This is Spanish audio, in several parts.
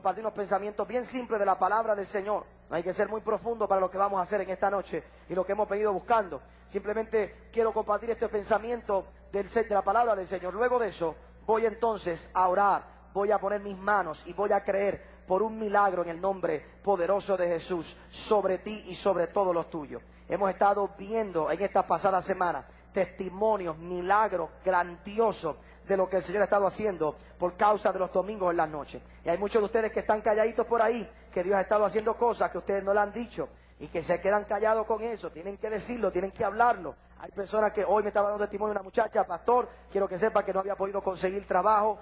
compartir unos pensamientos bien simples de la palabra del Señor. No hay que ser muy profundo para lo que vamos a hacer en esta noche y lo que hemos venido buscando. Simplemente quiero compartir este pensamiento de la palabra del Señor. Luego de eso, voy entonces a orar, voy a poner mis manos y voy a creer por un milagro en el nombre poderoso de Jesús sobre ti y sobre todos los tuyos. Hemos estado viendo en esta pasada semana testimonios, milagros grandiosos de lo que el Señor ha estado haciendo por causa de los domingos en las noches. Y hay muchos de ustedes que están calladitos por ahí, que Dios ha estado haciendo cosas que ustedes no le han dicho y que se quedan callados con eso. Tienen que decirlo, tienen que hablarlo. Hay personas que hoy me estaba dando testimonio de una muchacha: pastor, quiero que sepa que no había podido conseguir trabajo,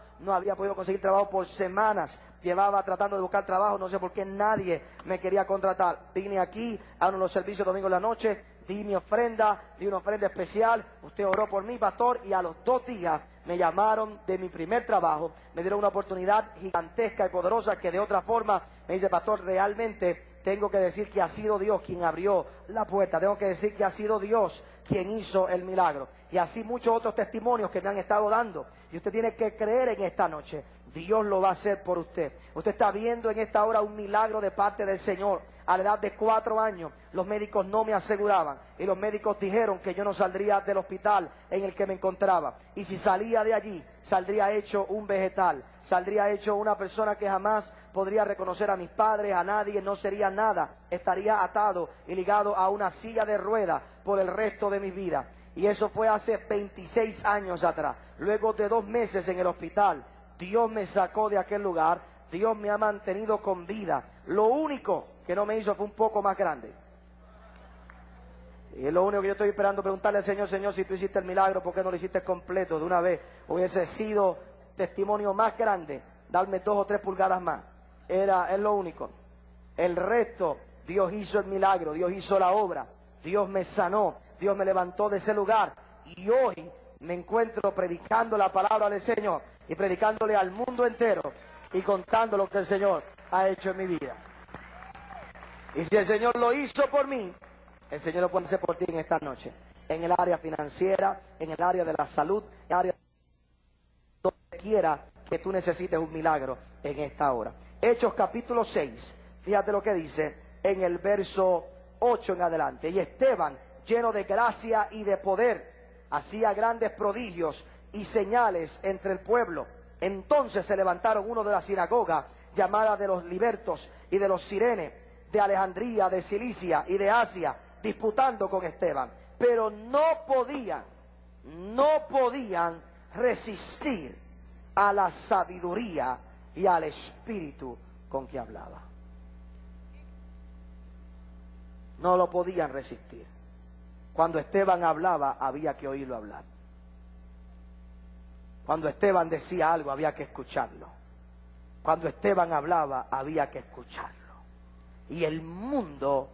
por semanas. Llevaba tratando de buscar trabajo, no sé por qué nadie me quería contratar. Vine aquí a uno de los servicios domingo en la noche, di mi ofrenda, di una ofrenda especial. Usted oró por mí, pastor, y a los 2 días me llamaron de mi primer trabajo. Me dieron una oportunidad gigantesca y poderosa que de otra forma, me dice: pastor, realmente tengo que decir que ha sido Dios quien abrió la puerta. Tengo que decir que ha sido Dios quien hizo el milagro. Y así muchos otros testimonios que me han estado dando. Y usted tiene que creer en esta noche. Dios lo va a hacer por usted. Usted está viendo en esta hora un milagro de parte del Señor. A la edad de 4 años, los médicos no me aseguraban. Y los médicos dijeron que yo no saldría del hospital en el que me encontraba. Y si salía de allí, saldría hecho un vegetal. Saldría hecho una persona que jamás podría reconocer a mis padres, a nadie, no sería nada. Estaría atado y ligado a una silla de ruedas por el resto de mi vida. Y eso fue hace 26 años atrás. Luego de 2 meses en el hospital, Dios me sacó de aquel lugar. Dios me ha mantenido con vida. Lo único que no me hizo fue un poco más grande. Y es lo único que yo estoy esperando, preguntarle al Señor: Señor, si tú hiciste el milagro, ¿por qué no lo hiciste completo de una vez? Hubiese sido testimonio más grande, darme 2 o 3 pulgadas más. Es lo único. El resto, Dios hizo el milagro, Dios hizo la obra, Dios me sanó, Dios me levantó de ese lugar. Y hoy me encuentro predicando la palabra del Señor y predicándole al mundo entero y contando lo que el Señor ha hecho en mi vida. Y si el Señor lo hizo por mí, el Señor lo puede hacer por ti en esta noche. En el área financiera, en el área de la salud, en el área donde quiera que tú necesites un milagro en esta hora. Hechos capítulo 6, fíjate lo que dice en el verso 8 en adelante. Y Esteban, lleno de gracia y de poder, hacía grandes prodigios y señales entre el pueblo. Entonces se levantaron uno de la sinagoga, llamada de los libertos y de los sirenes, de Alejandría, de Cilicia y de Asia, disputando con Esteban. Pero no podían resistir a la sabiduría y al espíritu con que hablaba. No lo podían resistir. Cuando Esteban hablaba, había que oírlo hablar. Cuando Esteban decía algo, había que escucharlo. Cuando Esteban hablaba, había que escucharlo. Y el mundo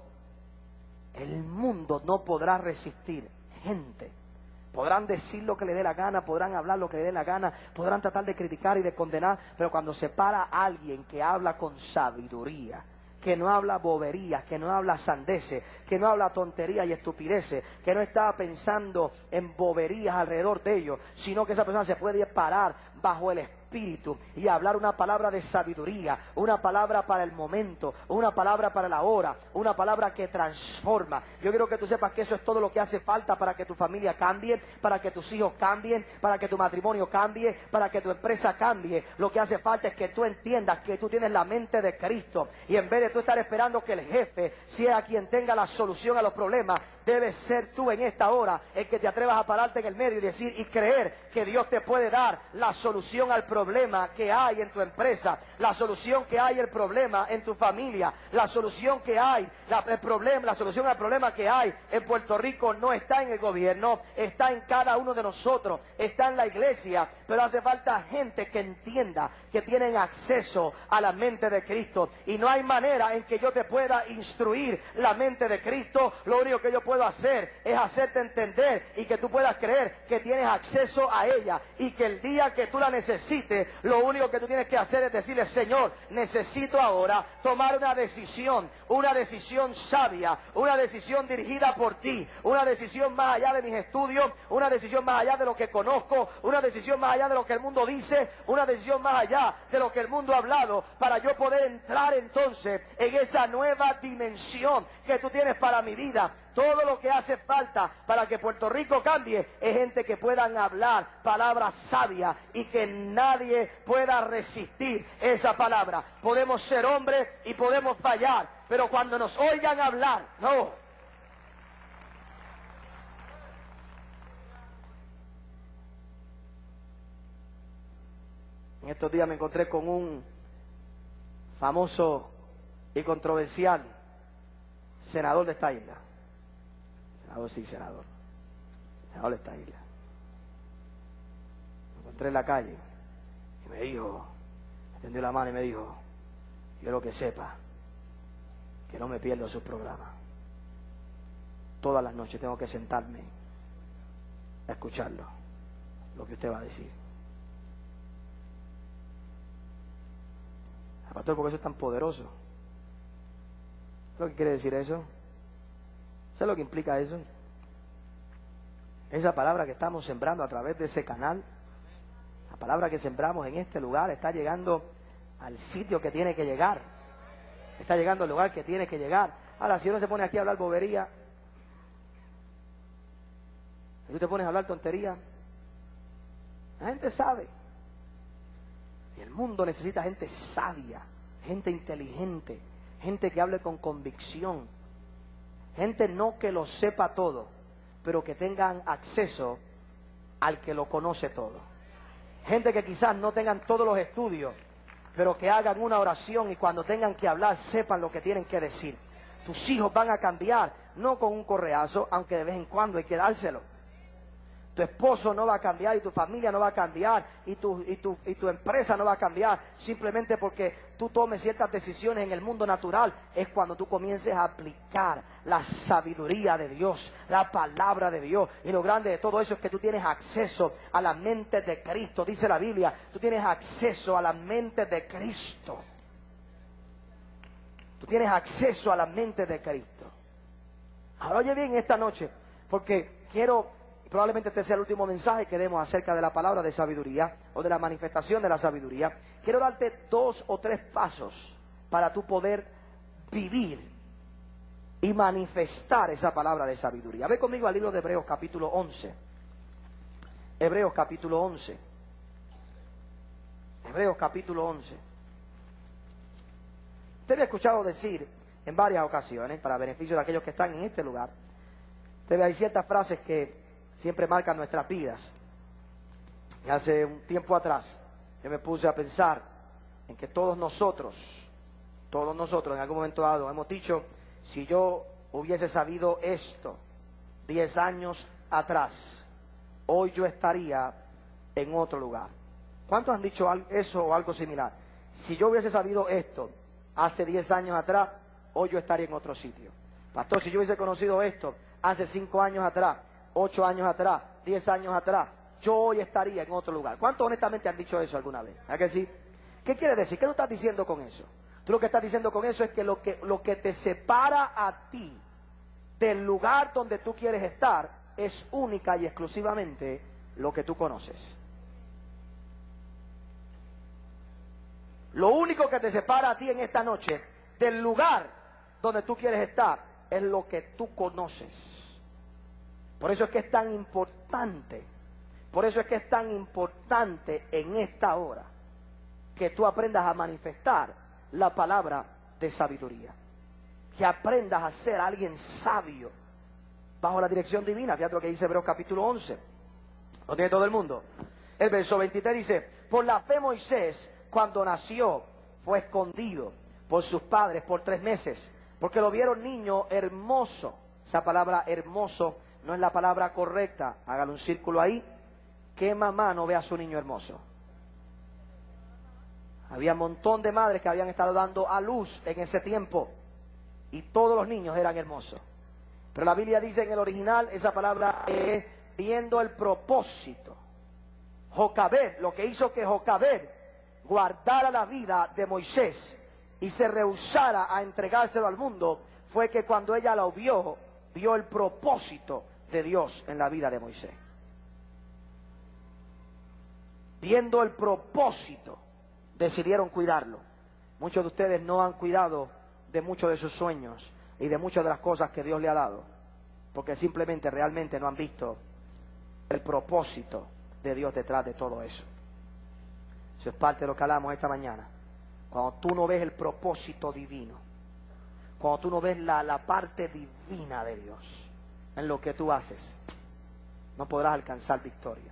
no podrá resistir. Gente, podrán decir lo que le dé la gana, podrán hablar lo que le dé la gana, podrán tratar de criticar y de condenar, pero cuando se para alguien que habla con sabiduría, que no habla boberías, que no habla sandeces, que no habla tonterías y estupideces, que no está pensando en boberías alrededor de ellos, sino que esa persona se puede parar bajo el espíritu y hablar una palabra de sabiduría, una palabra para el momento, una palabra para la hora, una palabra que transforma. Yo quiero que tú sepas que eso es todo lo que hace falta para que tu familia cambie, para que tus hijos cambien, para que tu matrimonio cambie, para que tu empresa cambie. Lo que hace falta es que tú entiendas que tú tienes la mente de Cristo, y en vez de tú estar esperando que el jefe sea quien tenga la solución a los problemas, debes ser tú en esta hora el que te atrevas a pararte en el medio y decir y creer que Dios te puede dar la solución al problema que hay en tu empresa, la solución que hay, el problema en tu familia, la solución que hay, la solución al problema que hay en Puerto Rico no está en el gobierno, está en cada uno de nosotros, está en la iglesia, pero hace falta gente que entienda que tienen acceso a la mente de Cristo, y no hay manera en que yo te pueda instruir la mente de Cristo. Lo único que yo puedo hacer es hacerte entender y que tú puedas creer que tienes acceso a ella, y que el día que tú la necesites, lo único que tú tienes que hacer es decirle: Señor, necesito ahora tomar una decisión sabia, una decisión dirigida por ti, una decisión más allá de mis estudios, una decisión más allá de lo que conozco, una decisión más allá de lo que el mundo dice, una decisión más allá de lo que el mundo ha hablado, para yo poder entrar entonces en esa nueva dimensión que tú tienes para mi vida. Todo lo que hace falta para que Puerto Rico cambie es gente que puedan hablar palabras sabias y que nadie pueda resistir esa palabra. Podemos ser hombres y podemos fallar, pero cuando nos oigan hablar, no. En estos días me encontré con un famoso y controversial senador de esta isla. Senador, sí, senador. Senador de esta isla. Me encontré en la calle y me dijo, me tendió la mano y me dijo, quiero que sepa que no me pierdo sus programas. Todas las noches tengo que sentarme a escucharlo, lo que usted va a decir. Pastor, ¿por qué eso es tan poderoso? ¿Sabes lo que quiere decir eso? ¿Sabes lo que implica eso? Esa palabra que estamos sembrando a través de ese canal, la palabra que sembramos en este lugar está llegando al sitio que tiene que llegar. Está llegando al lugar que tiene que llegar. Ahora, si uno se pone aquí a hablar bobería, y tú te pones a hablar tontería, la gente sabe. Y el mundo necesita gente sabia, gente inteligente, gente que hable con convicción, gente no que lo sepa todo, pero que tengan acceso al que lo conoce todo. Gente que quizás no tengan todos los estudios, pero que hagan una oración y cuando tengan que hablar sepan lo que tienen que decir. Tus hijos van a cambiar, no con un correazo, aunque de vez en cuando hay que dárselo. Tu esposo no va a cambiar y tu familia no va a cambiar y tu empresa no va a cambiar simplemente porque tú tomes ciertas decisiones en el mundo natural. Es cuando tú comiences a aplicar la sabiduría de Dios, la palabra de Dios. Y lo grande de todo eso es que tú tienes acceso a la mente de Cristo. Dice la Biblia, tú tienes acceso a la mente de Cristo. Tú tienes acceso a la mente de Cristo. Ahora oye bien esta noche, porque probablemente este sea el último mensaje que demos acerca de la palabra de sabiduría o de la manifestación de la sabiduría. Quiero darte 2 o 3 pasos para tú poder vivir y manifestar esa palabra de sabiduría. Ve conmigo al libro de Hebreos capítulo 11. Hebreos capítulo 11. Hebreos capítulo 11. Usted me ha escuchado decir en varias ocasiones, para beneficio de aquellos que están en este lugar, hay ciertas frases que siempre marcan nuestras vidas. Y hace un tiempo atrás, yo me puse a pensar en que todos nosotros en algún momento dado hemos dicho, si yo hubiese sabido esto 10 años atrás, hoy yo estaría en otro lugar. ¿Cuántos han dicho eso o algo similar? Si yo hubiese sabido esto hace 10 años atrás, hoy yo estaría en otro sitio. Pastor, si yo hubiese conocido esto hace 5 años atrás, 8 años atrás, 10 años atrás, yo hoy estaría en otro lugar. ¿Cuántos honestamente han dicho eso alguna vez? ¿A que sí? ¿Qué quiere decir? ¿Qué tú estás diciendo con eso? Tú lo que estás diciendo con eso es que lo que te separa a ti del lugar donde tú quieres estar es única y exclusivamente lo que tú conoces. Lo único que te separa a ti en esta noche del lugar donde tú quieres estar es lo que tú conoces. Por eso es que es tan importante, en esta hora que tú aprendas a manifestar la palabra de sabiduría. Que aprendas a ser alguien sabio bajo la dirección divina. Fíjate lo que dice Hebreos capítulo 11. ¿Lo tiene todo el mundo? El verso 23 dice, por la fe Moisés, cuando nació, fue escondido por sus padres por 3 meses, porque lo vieron niño hermoso. Esa palabra hermoso no es la palabra correcta. Hágale un círculo ahí. ¿Qué mamá no ve a su niño hermoso? Había un montón de madres que habían estado dando a luz en ese tiempo y todos los niños eran hermosos. Pero la Biblia dice en el original, esa palabra es viendo el propósito. Jocabed, lo que hizo que Jocabed guardara la vida de Moisés y se rehusara a entregárselo al mundo, fue que cuando ella lo vio el propósito de Dios en la vida de Moisés. viendo el propósito, decidieron cuidarlo. Muchos de ustedes no han cuidado de muchos de sus sueños y de muchas de las cosas que Dios le ha dado, porque simplemente realmente no han visto el propósito de Dios detrás de todo eso. Eso es parte de lo que hablamos esta mañana. Cuando tú no ves el propósito divino, cuando tú no ves la parte divina de Dios en lo que tú haces, no podrás alcanzar victoria.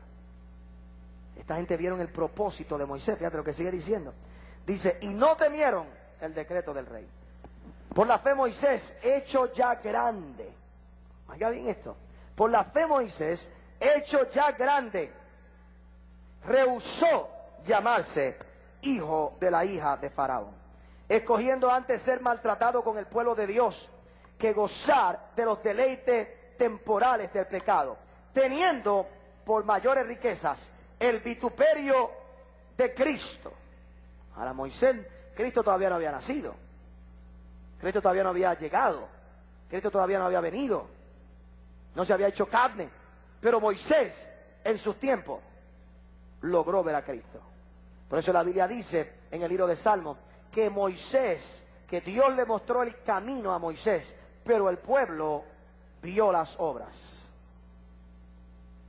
Esta gente vieron el propósito de Moisés. Fíjate lo que sigue diciendo. Dice, y no temieron el decreto del rey. Por la fe Moisés, hecho ya grande. Oiga bien esto. Por la fe Moisés, hecho ya grande, rehusó llamarse hijo de la hija de Faraón, escogiendo antes ser maltratado con el pueblo de Dios que gozar de los deleites temporales del pecado, teniendo por mayores riquezas el vituperio de Cristo. Ahora Moisés, Cristo todavía no había nacido, Cristo todavía no había llegado, Cristo todavía no había venido, no se había hecho carne, pero Moisés en sus tiempos logró ver a Cristo. Por eso la Biblia dice en el libro de Salmos que Moisés, que Dios le mostró el camino a Moisés, pero el pueblo vio las obras.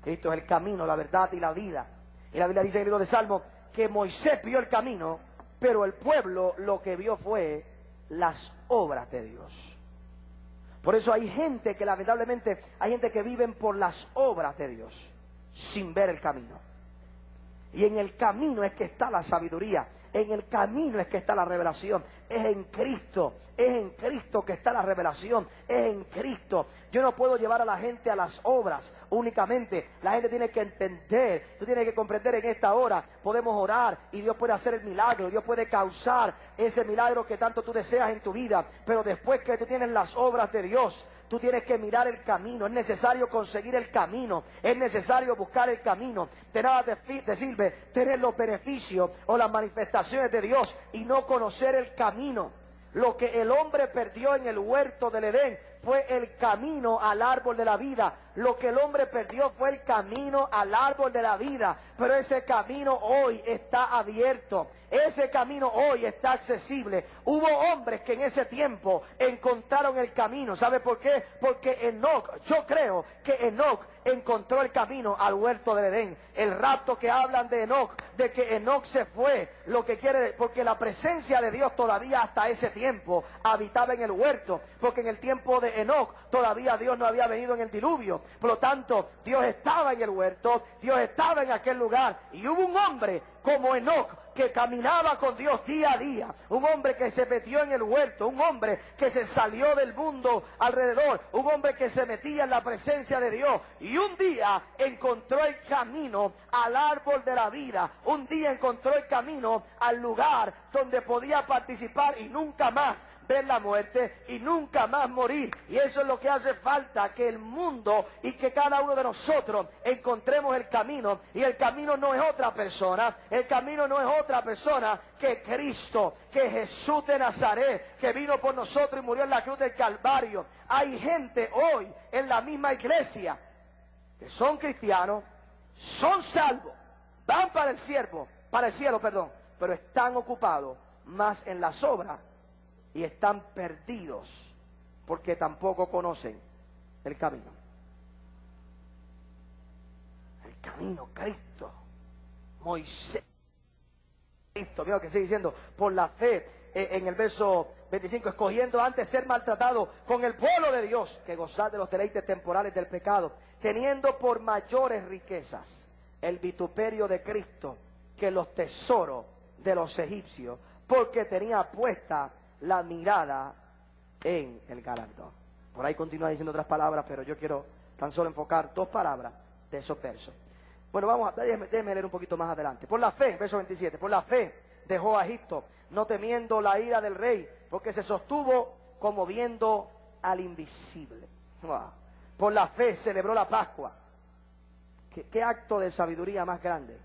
Cristo es el camino, la verdad y la vida. Y la Biblia dice en el libro de Salmos que Moisés vio el camino, pero el pueblo lo que vio fue las obras de Dios. Por eso hay gente que lamentablemente, hay gente que viven por las obras de Dios, sin ver el camino. Y en el camino es que está la sabiduría, en el camino es que está la revelación. Es en Cristo que está la revelación, es en Cristo. Yo no puedo llevar a la gente a las obras únicamente. La gente tiene que entender, tú tienes que comprender en esta hora. Podemos orar y Dios puede hacer el milagro, Dios puede causar ese milagro que tanto tú deseas en tu vida. Pero después que tú tienes las obras de Dios, tú tienes que mirar el camino. Es necesario conseguir el camino, es necesario buscar el camino. De nada te sirve tener los beneficios o las manifestaciones de Dios y no conocer el camino. Lo que el hombre perdió en el huerto del Edén fue el camino al árbol de la vida. Lo que el hombre perdió fue el camino al árbol de la vida. Pero ese camino hoy está abierto. Ese camino hoy está accesible. Hubo hombres que en ese tiempo encontraron el camino. ¿Sabe por qué? Porque Enoc, yo creo que Enoc encontró el camino al huerto del Edén. El rapto que hablan de Enoc, de que Enoc se fue, lo que quiere, porque la presencia de Dios todavía hasta ese tiempo habitaba en el huerto, porque en el tiempo de Enoc todavía Dios no había venido en el diluvio. Por lo tanto, Dios estaba en el huerto, Dios estaba en aquel lugar, y hubo un hombre como Enoc que caminaba con Dios día a día, un hombre que se metió en el huerto, un hombre que se salió del mundo alrededor, un hombre que se metía en la presencia de Dios, y un día encontró el camino al árbol de la vida, un día encontró el camino al lugar donde podía participar y nunca más ver la muerte y nunca más morir. Y eso es lo que hace falta, que el mundo y que cada uno de nosotros encontremos el camino. Y el camino no es otra persona, el camino no es otra persona que Cristo, que Jesús de Nazaret, que vino por nosotros y murió en la cruz del Calvario. Hay gente hoy en la misma iglesia que son cristianos, son salvos, van para el cielo, pero están ocupados más en las obras y están perdidos porque tampoco conocen el camino. El camino, Cristo, Moisés, Cristo. Mira lo que sigue diciendo, por la fe, en el verso 25, escogiendo antes ser maltratado con el pueblo de Dios que gozar de los deleites temporales del pecado, teniendo por mayores riquezas el vituperio de Cristo que los tesoros de los egipcios, porque tenía puesta la mirada en el galardón. Por ahí continúa diciendo otras palabras, pero yo quiero tan solo enfocar dos palabras de esos versos. Bueno, déjeme leer un poquito más adelante. Por la fe, verso 27, por la fe dejó a Egipto, no temiendo la ira del rey, porque se sostuvo como viendo al invisible. Wow. Por la fe celebró la Pascua. ¿Qué acto de sabiduría más grande?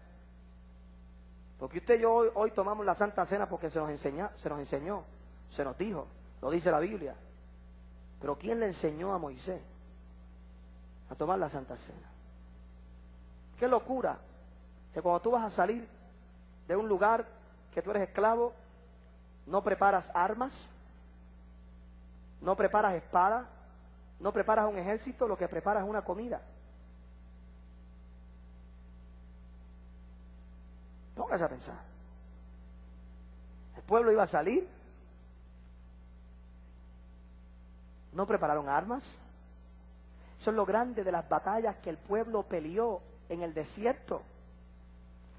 Porque usted y yo hoy tomamos la Santa Cena porque se nos enseñó, se nos dijo, lo dice la Biblia. Pero ¿quién le enseñó a Moisés a tomar la Santa Cena? ¡Qué locura! que cuando tú vas a salir de un lugar que tú eres esclavo, no preparas armas, no preparas espada, no preparas un ejército, lo que preparas es una comida. Póngase a pensar. El pueblo iba a salir, no prepararon armas. Eso es lo grande de las batallas que el pueblo peleó en el desierto.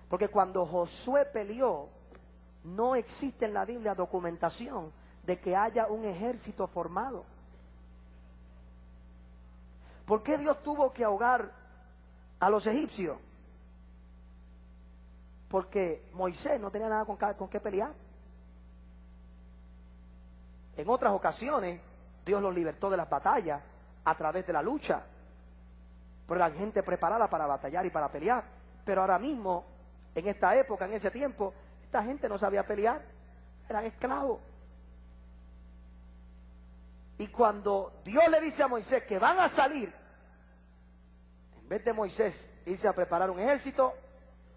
Porque cuando Josué peleó, no existe en la Biblia documentación de que haya un ejército formado. ¿Por qué Dios tuvo que ahogar a los egipcios? Porque Moisés no tenía nada con qué pelear. En otras ocasiones, Dios los libertó de las batallas a través de la lucha. Pero eran gente preparada para batallar y para pelear. Pero ahora mismo, en esta época, en ese tiempo, esta gente no sabía pelear. Eran esclavos. Y cuando Dios le dice a Moisés que van a salir, en vez de Moisés irse a preparar un ejército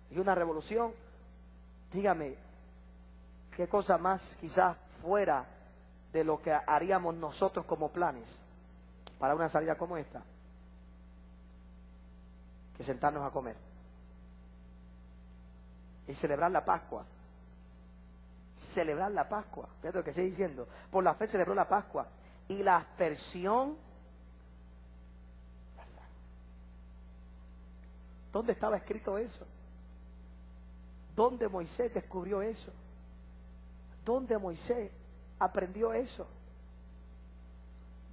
y una revolución, dígame, qué cosa más quizás fuera de lo que haríamos nosotros como planes para una salida como esta, que sentarnos a comer y celebrar la Pascua. Celebrar la Pascua. Fíjate lo que estoy diciendo. Por la fe celebró la Pascua. Y la aspersión. ¿Dónde estaba escrito eso? ¿Dónde Moisés descubrió eso? ¿Dónde Moisés aprendió eso?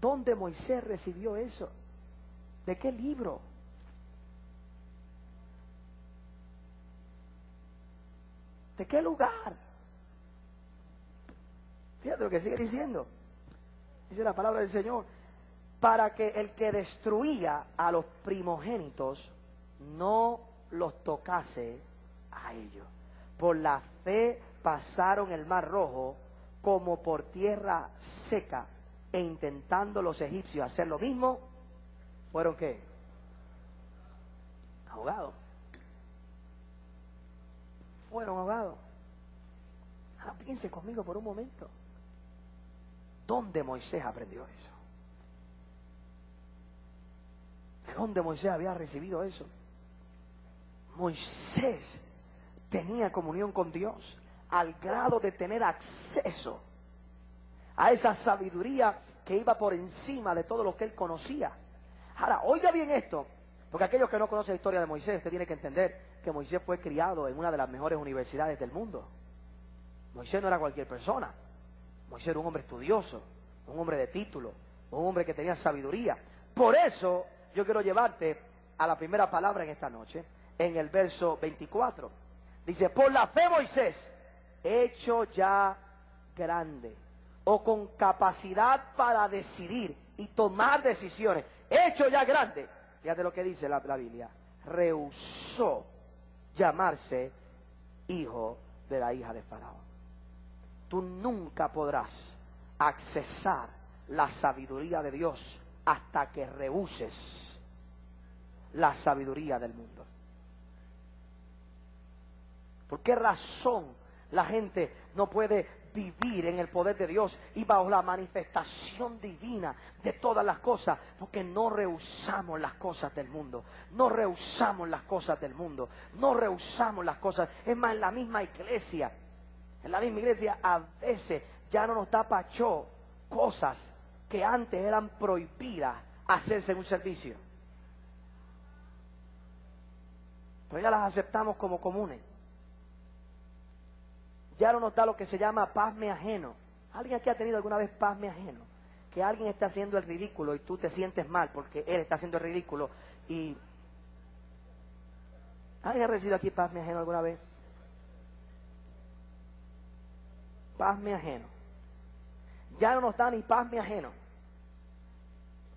¿Dónde Moisés recibió eso? ¿De qué libro? ¿De qué lugar? Fíjate lo que sigue diciendo. Dice la palabra del Señor. Para que el que destruía a los primogénitos no los tocase a ellos. Por la fe pasaron el mar rojo como por tierra seca, e intentando los egipcios hacer lo mismo, ¿fueron qué? Ahogados. Fueron ahogados. Ahora piense conmigo por un momento. ¿Dónde Moisés aprendió eso? ¿De dónde Moisés había recibido eso? Moisés tenía comunión con Dios al grado de tener acceso a esa sabiduría que iba por encima de todo lo que él conocía. Ahora, oiga bien esto, porque aquellos que no conocen la historia de Moisés, usted tiene que entender que Moisés fue criado en una de las mejores universidades del mundo. Moisés no era cualquier persona. Moisés era un hombre estudioso, un hombre de título, un hombre que tenía sabiduría. Por eso yo quiero llevarte a la primera palabra en esta noche, en el verso 24. Dice, por la fe Moisés, hecho ya grande, o con capacidad para decidir y tomar decisiones, hecho ya grande, fíjate lo que dice la Biblia, rehusó llamarse hijo de la hija de Faraón. Tú nunca podrás accesar la sabiduría de Dios hasta que rehuses la sabiduría del mundo. ¿Por qué razón la gente no puede vivir en el poder de Dios y bajo la manifestación divina de todas las cosas? Porque no rehusamos las cosas del mundo. No rehusamos las cosas del mundo. No rehusamos las cosas. Es más, en la misma iglesia a veces ya no nos da pachó cosas que antes eran prohibidas hacerse en un servicio. Pero ya las aceptamos como comunes. Ya no nos da lo que se llama pasme ajeno. ¿Alguien aquí ha tenido alguna vez pasme ajeno? Que alguien está haciendo el ridículo y tú te sientes mal porque él está haciendo el ridículo. Y ¿alguien ha recibido aquí pasme ajeno alguna vez? Pasme ajeno. Ya no nos da ni pasme ajeno.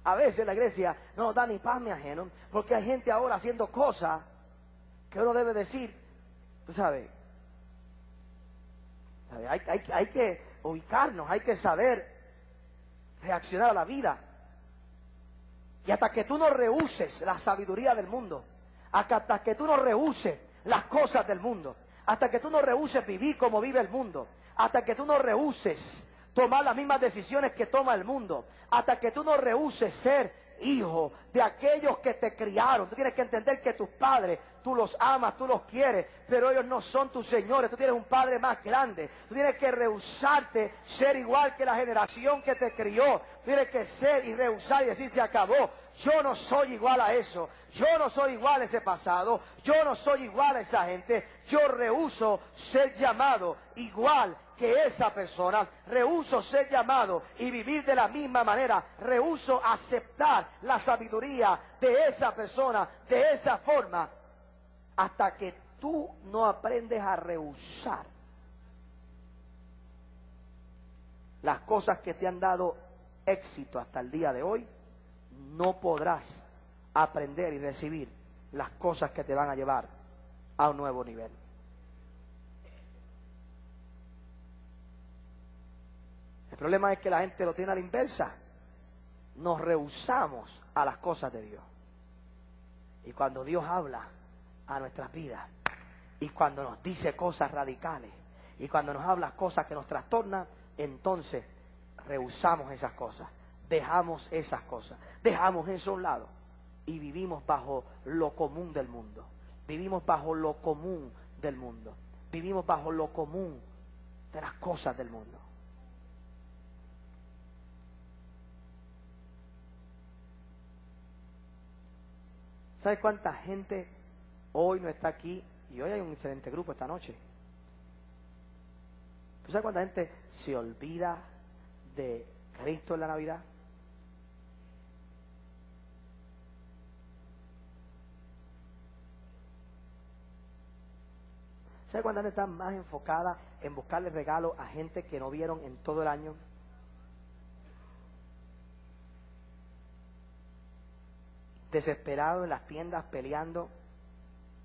A veces la iglesia no nos da ni pasme ajeno porque hay gente ahora haciendo cosas que uno debe decir, tú sabes, hay que ubicarnos, hay que saber reaccionar a la vida. Y hasta que tú no rehuses la sabiduría del mundo, hasta que tú no rehuses las cosas del mundo, hasta que tú no rehuses vivir como vive el mundo, hasta que tú no rehuses tomar las mismas decisiones que toma el mundo, hasta que tú no rehuses ser hijo de aquellos que te criaron. Tú tienes que entender que tus padres, tú los amas, tú los quieres, pero ellos no son tus señores. Tú tienes un padre más grande. Tú tienes que rehusarte ser igual que la generación que te crió. Tú tienes que ser y rehusar y decir: se acabó. Yo no soy igual a eso. Yo no soy igual a ese pasado. Yo no soy igual a esa gente. Yo rehuso ser llamado igual que esa persona. Rehuso ser llamado y vivir de la misma manera. Rehuso aceptar la sabiduría de esa persona de esa forma, hasta que tú no aprendes a rehusar las cosas que te han dado éxito hasta el día de hoy. No podrás aprender y recibir las cosas que te van a llevar a un nuevo nivel. El problema es que la gente lo tiene a la inversa. Nos rehusamos a las cosas de Dios. Y cuando Dios habla a nuestras vidas, y cuando nos dice cosas radicales, y cuando nos habla cosas que nos trastornan, entonces rehusamos esas cosas, dejamos esas cosas, dejamos eso a un lado y vivimos bajo lo común del mundo. Vivimos bajo lo común del mundo. Vivimos bajo lo común de las cosas del mundo. ¿Sabe cuánta gente hoy no está aquí? Y hoy hay un excelente grupo esta noche. ¿Tú sabes cuánta gente se olvida de Cristo en la Navidad? ¿Sabe cuánta gente está más enfocada en buscarle regalos a gente que no vieron en todo el año? Desesperado en las tiendas, peleando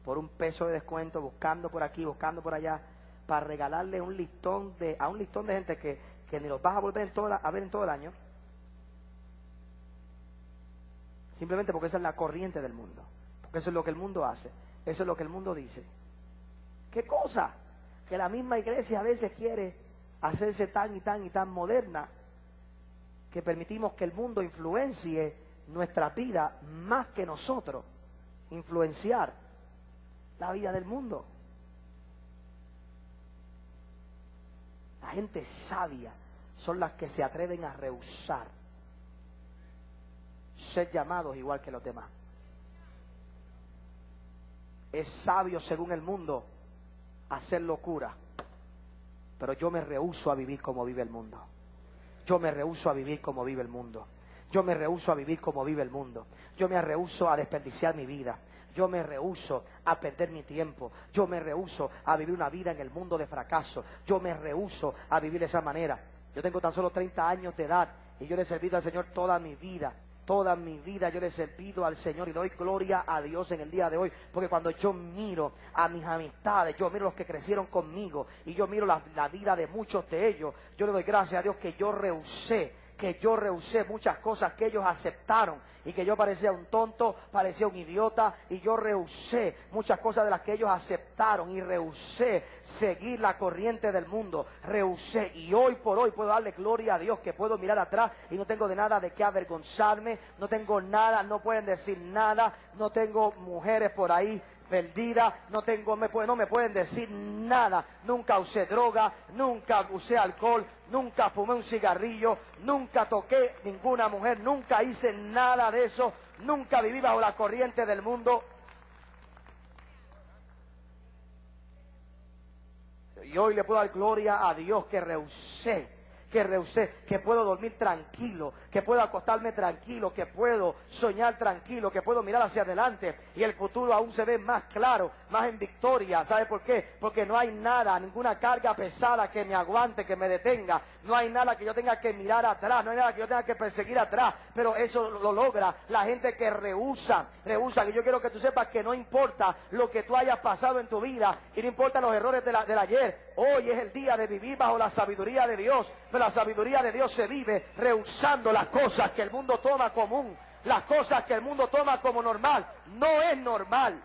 por un peso de descuento, buscando por aquí, buscando por allá, para regalarle a un listón de gente que ni los vas a volver a ver en todo el año, simplemente porque esa es la corriente del mundo, porque eso es lo que el mundo hace, eso es lo que el mundo dice. ¿Qué cosa? Que la misma iglesia a veces quiere hacerse tan y tan y tan moderna, que permitimos que el mundo influencie nuestra vida más que nosotros influenciar la vida del mundo. La gente sabia son las que se atreven a rehusar ser llamados igual que los demás. Es sabio según el mundo hacer locura, pero yo me rehúso a vivir como vive el mundo. Yo me rehúso a vivir como vive el mundo. Yo me rehúso a vivir como vive el mundo. Yo me rehúso a desperdiciar mi vida. Yo me rehúso a perder mi tiempo. Yo me rehúso a vivir una vida en el mundo de fracaso. Yo me rehúso a vivir de esa manera. Yo tengo tan solo 30 años de edad y yo le he servido al Señor toda mi vida. Toda mi vida yo le he servido al Señor y doy gloria a Dios en el día de hoy. Porque cuando yo miro a mis amistades, yo miro a los que crecieron conmigo y yo miro la vida de muchos de ellos, yo le doy gracias a Dios que yo rehusé muchas cosas que ellos aceptaron y que yo parecía un tonto, parecía un idiota, y yo rehusé muchas cosas de las que ellos aceptaron y rehusé seguir la corriente del mundo, rehusé, y hoy por hoy puedo darle gloria a Dios que puedo mirar atrás y no tengo de nada de qué avergonzarme, no tengo nada, no pueden decir nada, no tengo mujeres por ahí perdida, no me pueden decir nada. Nunca usé droga, nunca usé alcohol, nunca fumé un cigarrillo, nunca toqué ninguna mujer, nunca hice nada de eso, nunca viví bajo la corriente del mundo. Y hoy le puedo dar gloria a Dios que rehusé, que puedo dormir tranquilo, que puedo acostarme tranquilo, que puedo soñar tranquilo, que puedo mirar hacia adelante y el futuro aún se ve más claro, más en victoria. ¿Sabe por qué? Porque no hay nada, ninguna carga pesada que me aguante, que me detenga. No hay nada que yo tenga que mirar atrás, no hay nada que yo tenga que perseguir atrás, pero eso lo logra la gente que rehúsa. Y yo quiero que tú sepas que no importa lo que tú hayas pasado en tu vida y no importa los errores del ayer. Hoy es el día de vivir bajo la sabiduría de Dios, pero la sabiduría de Dios se vive rehusando las cosas que el mundo toma común, las cosas que el mundo toma como normal. No es normal.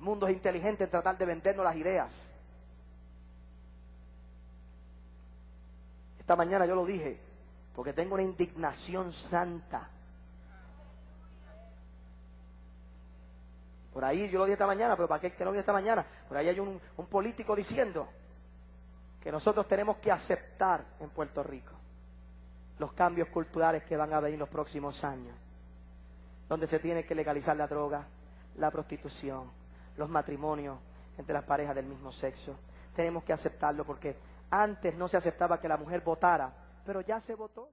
El mundo es inteligente en tratar de vendernos las ideas. Esta mañana yo lo dije, porque tengo una indignación santa. Por ahí, yo lo dije esta mañana, pero para aquel que no vio esta mañana, por ahí hay un político diciendo que nosotros tenemos que aceptar en Puerto Rico los cambios culturales que van a venir los próximos años, donde se tiene que legalizar la droga, la prostitución, los matrimonios entre las parejas del mismo sexo. Tenemos que aceptarlo porque antes no se aceptaba que la mujer votara, pero ya se votó.